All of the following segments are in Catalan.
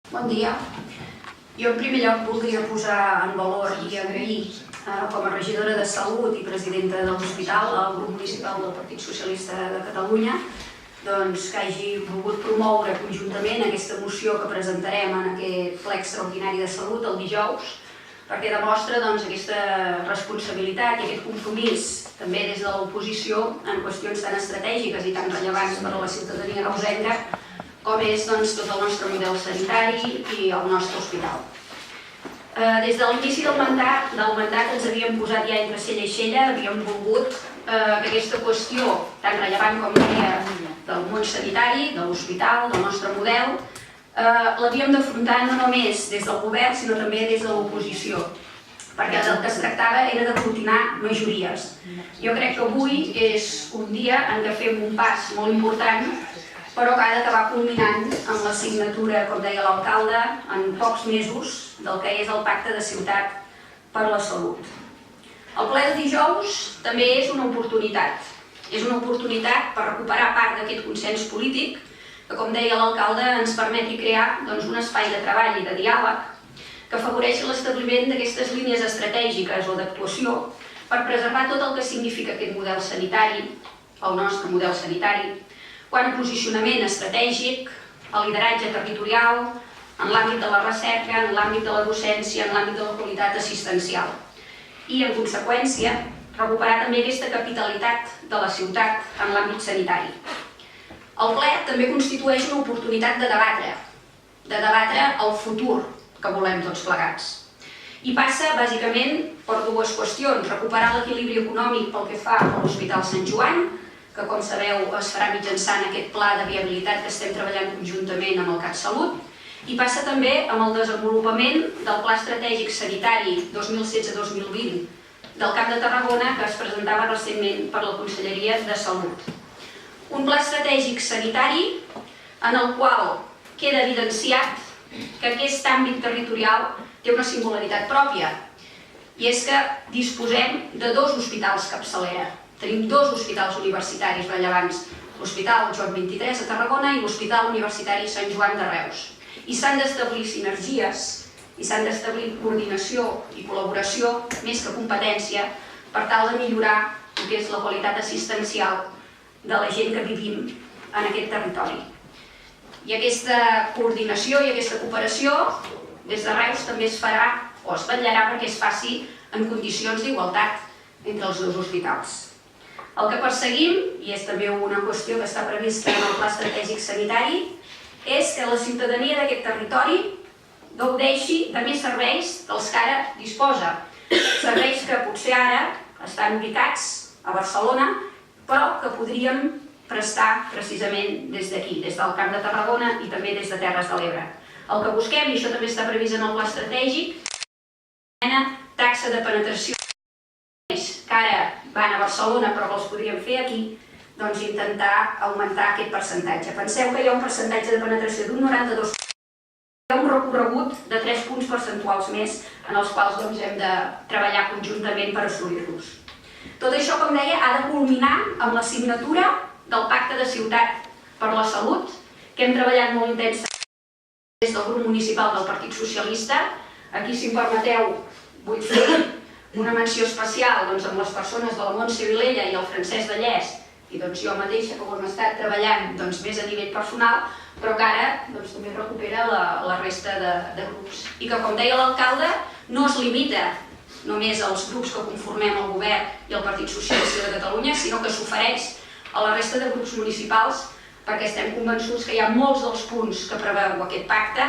Bon dia. Jo en primer lloc voldria posar en valor i agrair com a regidora de Salut i presidenta de l'Hospital al grup municipal del Partit Socialista de Catalunya que hagi volgut promoure conjuntament aquesta moció que presentarem en aquest ple extraordinari de salut el dijous, perquè demostra aquesta responsabilitat i aquest compromís també des de l'oposició en qüestions tan estratègiques i tan rellevants per a la ciutadania reusenca com és tot el nostre model sanitari i el nostre hospital. Des de l'inici del mandat ens havíem posat ja entre cella i cella, havíem volgut que aquesta qüestió tan rellevant com deia del món sanitari, de l'hospital, del nostre model, l'havíem d'afrontar no només des del govern sinó també des de l'oposició, perquè del que es tractava era d'aglutinar majories. Jo crec que avui és un dia en què fem un pas molt important però que ha d'acabar culminant amb la signatura, com deia l'alcalde, en pocs mesos del que és el Pacte de Ciutat per la Salut. El ple de dijous també és una oportunitat. És una oportunitat per recuperar part d'aquest consens polític que, com deia l'alcalde, ens permeti crear un espai de treball i de diàleg que afavoreixi l'establiment d'aquestes línies estratègiques o d'actuació per preservar tot el que significa aquest model sanitari, el nostre model sanitari, quant a posicionament estratègic, el lideratge territorial, en l'àmbit de la recerca, en l'àmbit de la docència, en l'àmbit de la qualitat assistencial. I, en conseqüència, recuperar també aquesta capitalitat de la ciutat en l'àmbit sanitari. El ple també constitueix una oportunitat de debatre el futur que volem tots plegats. I passa, bàsicament, per dues qüestions. Recuperar l'equilibri econòmic pel que fa a l'Hospital Sant Joan, que, com sabeu, es farà mitjançant aquest pla de viabilitat que estem treballant conjuntament amb el CatSalut, i passa també amb el desenvolupament del Pla Estratègic Sanitari 2016-2020 del Camp de Tarragona que es presentava recentment per la Conselleria de Salut. Un pla estratègic sanitari en el qual queda evidenciat que aquest àmbit territorial té una singularitat pròpia, i és que disposem de dos hospitals capçalera. Tenim dos hospitals universitaris rellevants, l'Hospital Joan XXIII a Tarragona i l'Hospital Universitari Sant Joan de Reus. I s'han d'establir sinergies, i s'han d'establir coordinació i col·laboració, més que competència, per tal de millorar el que és la qualitat assistencial de la gent que vivim en aquest territori. I aquesta coordinació i aquesta cooperació des de Reus també es farà o es vetllarà perquè es faci en condicions d'igualtat entre els dos hospitals. El que perseguim, i és també una qüestió que està prevista en el Pla Estratègic Sanitari, és que la ciutadania d'aquest territori gaudeixi de més serveis dels que ara disposa. Serveis que potser ara estan ubicats a Barcelona, però que podríem prestar precisament des d'aquí, des del Camp de Tarragona i també des de Terres de l'Ebre. El que busquem, i això també està previst en el Pla Estratègic, és una taxa de penetració que ara van a Barcelona però que els podríem fer aquí, intentar augmentar aquest percentatge. Penseu que hi ha un percentatge de penetració d'un 92%, hi ha un recorregut de 3 punts percentuals més en els quals hem de treballar conjuntament per assolir-los. Tot això, com deia, ha de culminar amb la signatura del Pacte de Ciutat per la Salut, que hem treballat molt intensament des del grup municipal del Partit Socialista. Aquí, si em permeteu, vull fer una menció especial amb les persones de la Montse Vilella i el Francesc Dallès, i jo mateixa que ho hem estat treballant més a nivell personal, però que ara també recupera la resta de grups. I que, com deia l'alcalde, no es limita només als grups que conformem el govern i el Partit Socialista de Catalunya, sinó que s'ofereix a la resta de grups municipals perquè estem convençuts que hi ha molts dels punts que preveu aquest pacte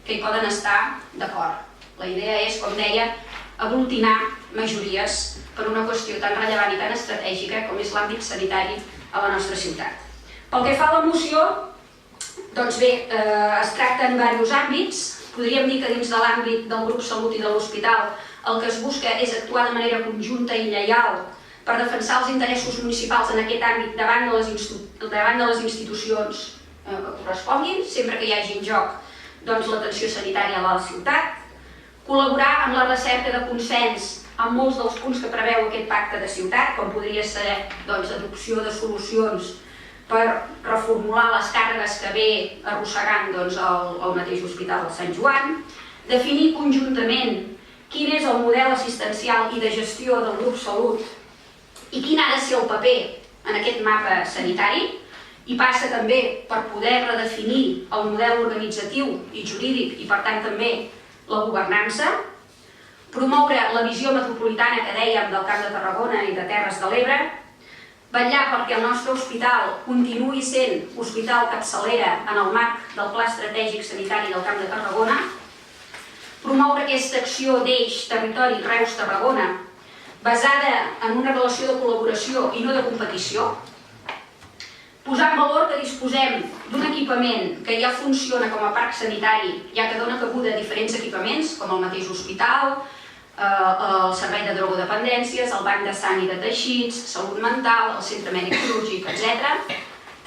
que hi poden estar d'acord. La idea és, com deia, aglutinar majories per una qüestió tan rellevant i tan estratègica com és l'àmbit sanitari a la nostra ciutat. Pel que fa a la moció, es tracta en diversos àmbits. Podríem dir que dins de l'àmbit del grup Salut i de l'Hospital el que es busca és actuar de manera conjunta i lleial per defensar els interessos municipals en aquest àmbit davant de les institucions que corresponguin, sempre que hi hagi en joc l'atenció sanitària a la ciutat, col·laborar amb la recerca de consens en molts dels punts que preveu aquest pacte de ciutat, com podria ser adopció de solucions per reformular les càrregues que ve arrossegant el mateix Hospital de Sant Joan, definir conjuntament quin és el model assistencial i de gestió del grup Salut i quin ha de ser el paper en aquest mapa sanitari, i passa també per poder redefinir el model organitzatiu i jurídic i per tant també la governança, promoure la visió metropolitana que dèiem del Camp de Tarragona i de Terres de l'Ebre, vetllar perquè el nostre hospital continuï sent hospital capçalera en el marc del Pla Estratègic Sanitari del Camp de Tarragona, promoure aquesta acció d'eix territori Reus-Tarragona basada en una relació de col·laboració i no de competició, posar en valor que disposem d'un equipament que ja funciona com a parc sanitari, ja que dona cabuda a diferents equipaments, com el mateix hospital, el servei de drogodependències, el banc de sang i de teixits, salut mental, el centre mèdic quirúrgic, etc.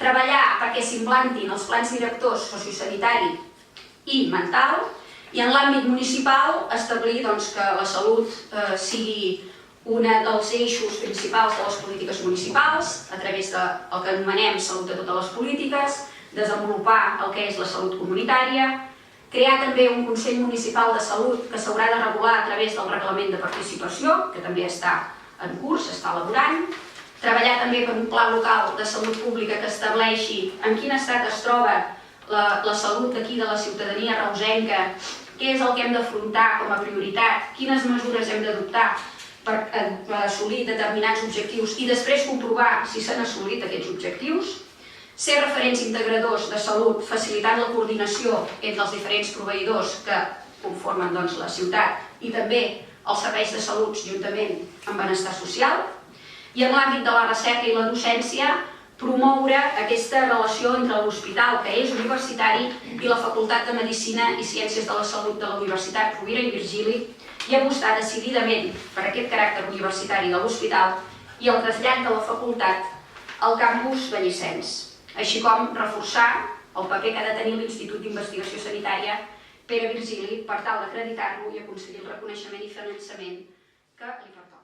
Treballar perquè s'implantin els plans directors sociosanitari i mental, i en l'àmbit municipal establir que la salut sigui un dels eixos principals de les polítiques municipals, a través del que anomenem salut de totes les polítiques, desenvolupar el que és la salut comunitària, crear també un Consell Municipal de Salut que s'haurà de regular a través del reglament de participació, que també està en curs, s'està elaborant, treballar també per un pla local de salut pública que estableixi en quin estat es troba la salut d'aquí de la ciutadania reusenca, què és el que hem d'afrontar com a prioritat, quines mesures hem d'adoptar per assolir determinats objectius i després comprovar si s'han assolit aquests objectius, ser referents integradors de salut facilitant la coordinació entre els diferents proveïdors que conformen la ciutat i també els serveis de salut juntament amb benestar social, i en l'àmbit de la recerca i la docència promoure aquesta relació entre l'hospital, que és universitari, i la Facultat de Medicina i Ciències de la Salut de la Universitat Rovira i Virgili, i apostar decididament per aquest caràcter universitari de l'hospital i el trasllat de la facultat al campus Vallicens, així com reforçar el paper que ha de tenir l'Institut d'Investigació Sanitària Pere Virgili per tal d'acreditar-lo i aconseguir el reconeixement i finançament que li pertoca.